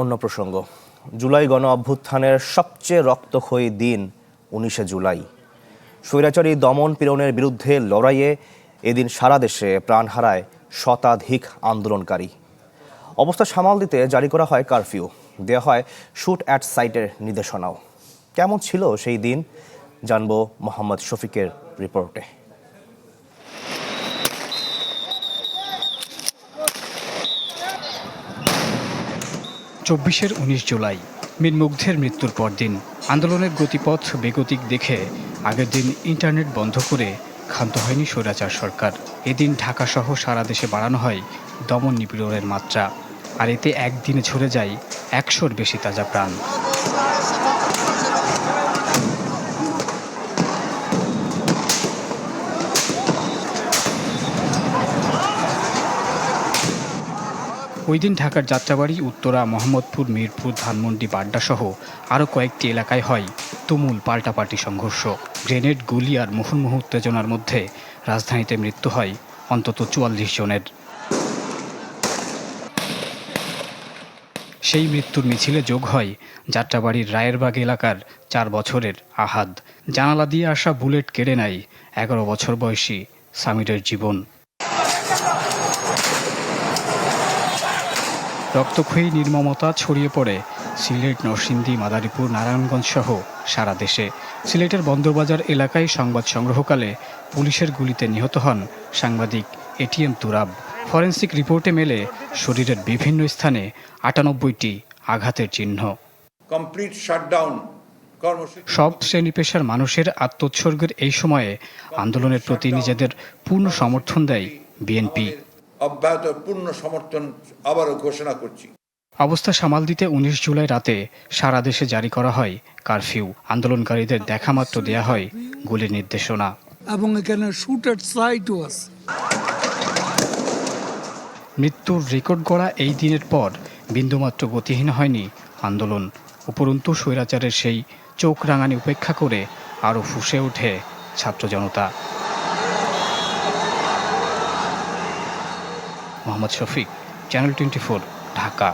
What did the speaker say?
অন্য প্রসঙ্গ, জুলাই গণ অভ্যুত্থানের সবচেয়ে রক্তক্ষয়ী দিন 19শে জুলাই। স্বৈরাচারী দমন পীড়নের বিরুদ্ধে লড়াইয়ে এদিন সারা দেশে প্রাণ হারায় শতাধিক আন্দোলনকারী। অবস্থা সামাল দিতে জারি করা হয় কারফিউ, দেওয়া হয় শুট অ্যাট সাইটের নির্দেশনাও। কেমন ছিল সেই দিন জানবো মোহাম্মদ শফিকের রিপোর্টে। 19 জুলাই মীর মুগ্ধের মৃত্যুর পরদিন আন্দোলনের গতিপথ বেগতিক দেখে আগের দিন ইন্টারনেট বন্ধ করে ক্ষান্ত হয়নি স্বৈরাচার সরকার। এদিন ঢাকাসহ সারা দেশে বাড়ানো হয় দমন নিপীড়নের মাত্রা, আর এতে একদিনে ঝরে যায় 100-র বেশি তাজা প্রাণ। ওই দিন ঢাকার যাত্রাবাড়ি, উত্তরা, মোহাম্মদপুর, মিরপুর, ধানমন্ডি, বাড্ডাসহ আরও কয়েকটি এলাকায় হয় তুমুল পাল্টাপাল্টি সংঘর্ষ। গ্রেনেড, গুলি আর মুহুর্মুহু উত্তেজনার মধ্যে রাজধানীতে মৃত্যু হয় অন্তত 44 জনের। সেই মৃত্যুর মিছিলে যোগ হয় যাত্রাবাড়ির রায়েরবাগ এলাকার 4 বছরের আহাদ। জানালা দিয়ে আসা বুলেট কেড়ে নেয় 11 বছর বয়সী সামিরের জীবন। রক্তক্ষয়ী নির্মমতা ছড়িয়ে পড়ে সিলেট, নরসিংদী, মাদারীপুর, নারায়ণগঞ্জ সহ সারা দেশে। সিলেটের বন্দরবাজার এলাকায় সংবাদ সংগ্রহকালে পুলিশের গুলিতে নিহত হন সাংবাদিক এটিএম তুরাব। ফরেনসিক রিপোর্টে মেলে শরীরের বিভিন্ন স্থানে 98টি আঘাতের চিহ্ন। Complete shutdown. সব শ্রেণী পেশার মানুষের আত্মোৎসর্গের এই সময়ে আন্দোলনের প্রতি নিজেদের পূর্ণ সমর্থন দেয় বিএনপি। অব্যাহত পূর্ণ সমর্থন আবারও ঘোষণা করছি। অবস্থা সামাল দিতে 19 জুলাই রাতে সারা দেশে জারি করা হয় কারফিউ। আন্দোলনকারীদের দেখামাত্র দেয়া হয় গুলির নির্দেশনা। এবং এখানে শুট অ্যাট সাইটও আছে। মৃত্যুর রেকর্ড গড়া এই দিনের পর বিন্দুমাত্র গতিহীন হয়নি আন্দোলন। উপরন্তু স্বৈরাচারের সেই চোখ রাঙানি উপেক্ষা করে আরও ফুঁসে ওঠে ছাত্র জনতা। মোহাম্মদ শফিক, চ্যানেল 24, ঢাকা।